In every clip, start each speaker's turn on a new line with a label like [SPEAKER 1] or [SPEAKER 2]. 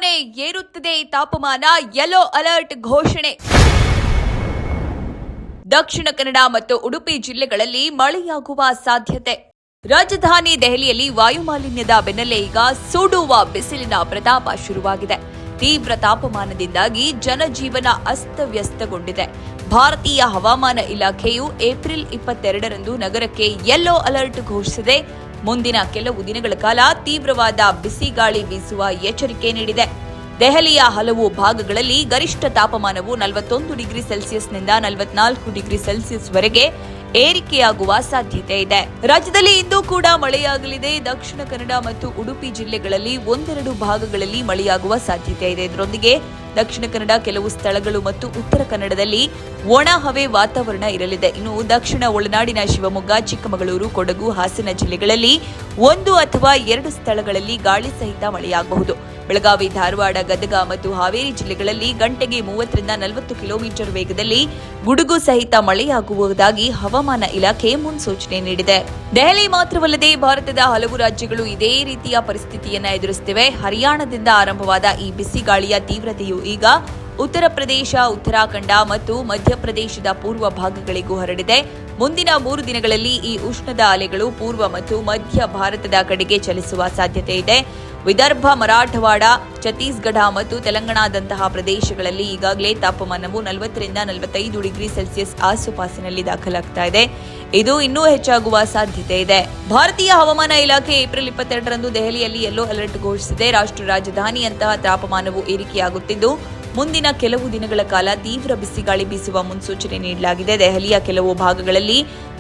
[SPEAKER 1] ದಿನೇ ಏರುತ್ತಿದೆ ತಾಪಮಾನ, yellow alert ಘೋಷಣೆ. ದಕ್ಷಿಣ ಕನ್ನಡ ಮತ್ತು ಉಡುಪಿ ಜಿಲ್ಲೆಗಳಲ್ಲಿ ಮಳೆಯಾಗುವ ಸಾಧ್ಯತೆ. ರಾಜಧಾನಿ ದೆಹಲಿಯಲ್ಲಿ ವಾಯುಮಾಲಿನ್ಯದ ಬೆನ್ನಲ್ಲೇ ಈಗ ಸುಡುವ ಬಿಸಿಲಿನ ಪ್ರತಾಪ ಶುರುವಾಗಿದೆ. ತೀವ್ರ ತಾಪಮಾನದಿಂದಾಗಿ ಜನಜೀವನ ಅಸ್ತವ್ಯಸ್ತಗೊಂಡಿದೆ. ಭಾರತೀಯ ಹವಾಮಾನ ಇಲಾಖೆಯು ಏಪ್ರಿಲ್ 22ರಂದು ನಗರಕ್ಕೆ ಯೆಲ್ಲೋ ಅಲರ್ಟ್ ಘೋಷಿಸಿದೆ. ಮುಂದಿನ ಕೆಲವು ದಿನಗಳ ಕಾಲ ತೀವ್ರವಾದ ಬಿಸಿಗಾಳಿ ಬೀಸುವ ಎಚ್ಚರಿಕೆ ನೀಡಿದೆ. ದೆಹಲಿಯ ಹಲವು ಭಾಗಗಳಲ್ಲಿ ಗರಿಷ್ಠ ತಾಪಮಾನವು 41 ಡಿಗ್ರಿ ಸೆಲ್ಸಿಯಸ್ನಿಂದ 44 ಡಿಗ್ರಿ ಸೆಲ್ಸಿಯಸ್ವರೆಗೆ ಏರಿಕೆಯಾಗುವ ಸಾಧ್ಯತೆ ಇದೆ. ರಾಜ್ಯದಲ್ಲಿ ಇಂದು ಕೂಡ ಮಳೆಯಾಗಲಿದೆ. ದಕ್ಷಿಣ ಕನ್ನಡ ಮತ್ತು ಉಡುಪಿ ಜಿಲ್ಲೆಗಳಲ್ಲಿ ಒಂದೆರಡು ಭಾಗಗಳಲ್ಲಿ ಮಳೆಯಾಗುವ ಸಾಧ್ಯತೆ ಇದೆ. ಇದರೊಂದಿಗೆ ದಕ್ಷಿಣ ಕನ್ನಡ ಕೆಲವು ಸ್ಥಳಗಳು ಮತ್ತು ಉತ್ತರ ಕನ್ನಡದಲ್ಲಿ ಒಣ ಹವೆ ವಾತಾವರಣ ಇರಲಿದೆ. ಇನ್ನು ದಕ್ಷಿಣ ಒಳನಾಡಿನ ಶಿವಮೊಗ್ಗ, ಚಿಕ್ಕಮಗಳೂರು, ಕೊಡಗು, ಹಾಸನ ಜಿಲ್ಲೆಗಳಲ್ಲಿ 1 ಅಥವಾ 2 ಸ್ಥಳಗಳಲ್ಲಿ ಗಾಳಿ ಸಹಿತ ಮಳೆಯಾಗಬಹುದು. ಬೆಳಗಾವಿ, ಧಾರವಾಡ, ಗದಗ ಮತ್ತು ಹಾವೇರಿ ಜಿಲ್ಲೆಗಳಲ್ಲಿ ಗಂಟೆಗೆ 30ರಿಂದ 40 ಕಿಲೋಮೀಟರ್ ವೇಗದಲ್ಲಿ ಗುಡುಗು ಸಹಿತ ಮಳೆಯಾಗುವುದಾಗಿ ಹವಾಮಾನ ಇಲಾಖೆ ಮುನ್ಸೂಚನೆ ನೀಡಿದೆ. ದೆಹಲಿ ಮಾತ್ರವಲ್ಲದೆ ಭಾರತದ ಹಲವು ರಾಜ್ಯಗಳು ಇದೇ ರೀತಿಯ ಪರಿಸ್ಥಿತಿಯನ್ನ ಎದುರಿಸುತ್ತಿವೆ. ಹರಿಯಾಣದಿಂದ ಆರಂಭವಾದ ಈ ಬಿಸಿಗಾಳಿಯ ತೀವ್ರತೆಯು ಈಗ ಉತ್ತರ ಪ್ರದೇಶ, ಉತ್ತರಾಖಂಡ ಮತ್ತು ಮಧ್ಯಪ್ರದೇಶದ ಪೂರ್ವ ಭಾಗಗಳಿಗೂ ಹರಡಿದೆ. ಮುಂದಿನ 3 ದಿನಗಳಲ್ಲಿ ಈ ಉಷ್ಣದ ಅಲೆಗಳು ಪೂರ್ವ ಮತ್ತು ಮಧ್ಯ ಭಾರತದ ಕಡೆಗೆ ಚಲಿಸುವ ಸಾಧ್ಯತೆ ಇದೆ. ವಿದರ್ಭ, ಮರಾಠವಾಡ, ಛತ್ತೀಸ್ಗಢ ಮತ್ತು ತೆಲಂಗಾಣದಂತಹ ಪ್ರದೇಶಗಳಲ್ಲಿ ಈಗಾಗಲೇ ತಾಪಮಾನವು 40ರಿಂದ 45 ಡಿಗ್ರಿ ಸೆಲ್ಸಿಯಸ್ ಆಸುಪಾಸಿನಲ್ಲಿ ದಾಖಲಾಗ್ತಾ ಇದೆ. ಇದು ಇನ್ನೂ ಹೆಚ್ಚಾಗುವ ಸಾಧ್ಯತೆ ಇದೆ. ಭಾರತೀಯ ಹವಾಮಾನ ಇಲಾಖೆ ಏಪ್ರಿಲ್ 22ರಂದು ದೆಹಲಿಯಲ್ಲಿ ಯೆಲ್ಲೋ ಅಲರ್ಟ್ ಘೋಷಿಸಿದೆ. ರಾಷ್ಟ್ರ ರಾಜಧಾನಿಯಂತಹ ತಾಪಮಾನವು ಏರಿಕೆಯಾಗುತ್ತಿದ್ದು ಮುಂದಿನ ಕೆಲವು ದಿನಗಳ ಕಾಲ ತೀವ್ರ ಬಿಸಿಗಾಳಿ ಬೀಸುವ ಮುನ್ಸೂಚನೆ ನೀಡಲಾಗಿದೆ. ದೆಹಲಿಯ ಕೆಲವು ಭಾಗಗಳಲ್ಲಿ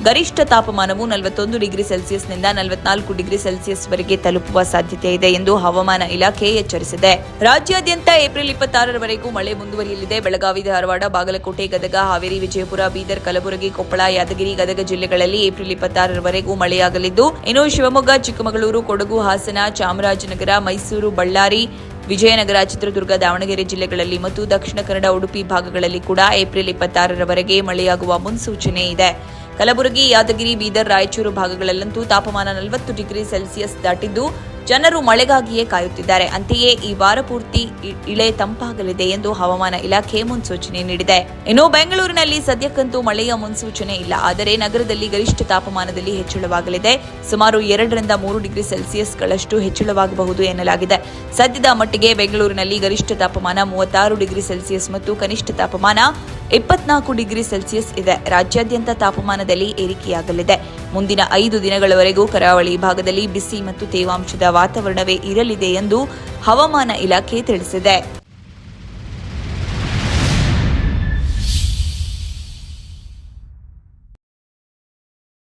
[SPEAKER 1] ಗರಿಷ್ಠ ತಾಪಮಾನವು 41 ಡಿಗ್ರಿ ಸೆಲ್ಸಿಯಸ್ನಿಂದ 44 ಡಿಗ್ರಿ ಸೆಲ್ಸಿಯಸ್ವರೆಗೆ ತಲುಪುವ ಸಾಧ್ಯತೆ ಇದೆ ಎಂದು ಹವಾಮಾನ ಇಲಾಖೆ ಎಚ್ಚರಿಸಿದೆ. ರಾಜ್ಯಾದ್ಯಂತ ಏಪ್ರಿಲ್ 26ರವರೆಗೂ ಮಳೆ ಮುಂದುವರಿಯಲಿದೆ. ಬೆಳಗಾವಿ, ಧಾರವಾಡ, ಬಾಗಲಕೋಟೆ, ಗದಗ, ಹಾವೇರಿ, ವಿಜಯಪುರ, ಬೀದರ್, ಕಲಬುರಗಿ, ಕೊಪ್ಪಳ, ಯಾದಗಿರಿ, ಗದಗ ಜಿಲ್ಲೆಗಳಲ್ಲಿ ಏಪ್ರಿಲ್ 26ರವರೆಗೂ ಮಳೆಯಾಗಲಿದ್ದು, ಇನ್ನು ಶಿವಮೊಗ್ಗ, ಚಿಕ್ಕಮಗಳೂರು, ಕೊಡಗು, ಹಾಸನ, ಚಾಮರಾಜನಗರ, ಮೈಸೂರು, ಬಳ್ಳಾರಿ, ವಿಜಯನಗರ, ಚಿತ್ರದುರ್ಗ, ದಾವಣಗೆರೆ ಜಿಲ್ಲೆಗಳಲ್ಲಿ ಮತ್ತು ದಕ್ಷಿಣ ಕನ್ನಡ, ಉಡುಪಿ ಭಾಗಗಳಲ್ಲಿ ಕೂಡ ಏಪ್ರಿಲ್ 26ರವರೆಗೆ ಮಳೆಯಾಗುವ ಮುನ್ಸೂಚನೆ ಇದೆ. ಕಲಬುರಗಿ, ಯಾದಗಿರಿ, ಬೀದರ್, ರಾಯಚೂರು ಭಾಗಗಳಲ್ಲಂತೂ ತಾಪಮಾನ 40 ಡಿಗ್ರಿ ಸೆಲ್ಸಿಯಸ್ ದಾಟಿದ್ದು ಜನರು ಮಳೆಗಾಗಿಯೇ ಕಾಯುತ್ತಿದ್ದಾರೆ. ಅಂತೆಯೇ ಈ ವಾರ ಪೂರ್ತಿ ಇಳೆ ತಂಪಾಗಲಿದೆ ಎಂದು ಹವಾಮಾನ ಇಲಾಖೆ ಮುನ್ಸೂಚನೆ ನೀಡಿದೆ. ಇನ್ನು ಬೆಂಗಳೂರಿನಲ್ಲಿ ಸದ್ಯಕ್ಕಂತೂ ಮಳೆಯ ಮುನ್ಸೂಚನೆ ಇಲ್ಲ. ಆದರೆ ನಗರದಲ್ಲಿ ಗರಿಷ್ಠ ತಾಪಮಾನದಲ್ಲಿ ಹೆಚ್ಚಳವಾಗಲಿದೆ. ಸುಮಾರು 2ರಿಂದ 3 ಡಿಗ್ರಿ ಸೆಲ್ಸಿಯಸ್ಗಳಷ್ಟು ಹೆಚ್ಚಳವಾಗಬಹುದು ಎನ್ನಲಾಗಿದೆ. ಸದ್ಯದ ಮಟ್ಟಿಗೆ ಬೆಂಗಳೂರಿನಲ್ಲಿ ಗರಿಷ್ಠ ತಾಪಮಾನ 36 ಡಿಗ್ರಿ ಸೆಲ್ಸಿಯಸ್ ಮತ್ತು ಕನಿಷ್ಠ ತಾಪಮಾನ 24 ಡಿಗ್ರಿ ಸೆಲ್ಸಿಯಸ್ ಇದೆ. ರಾಜ್ಯಾದ್ಯಂತ ತಾಪಮಾನದಲ್ಲಿ ಏರಿಕೆಯಾಗಲಿದೆ. ಮುಂದಿನ 5 ದಿನಗಳವರೆಗೂ ಕರಾವಳಿ ಭಾಗದಲ್ಲಿ ಬಿಸಿ ಮತ್ತು ತೇವಾಂಶದ ವಾತಾವರಣವೇ ಇರಲಿದೆ ಎಂದು ಹವಾಮಾನ ಇಲಾಖೆ ತಿಳಿಸಿದೆ.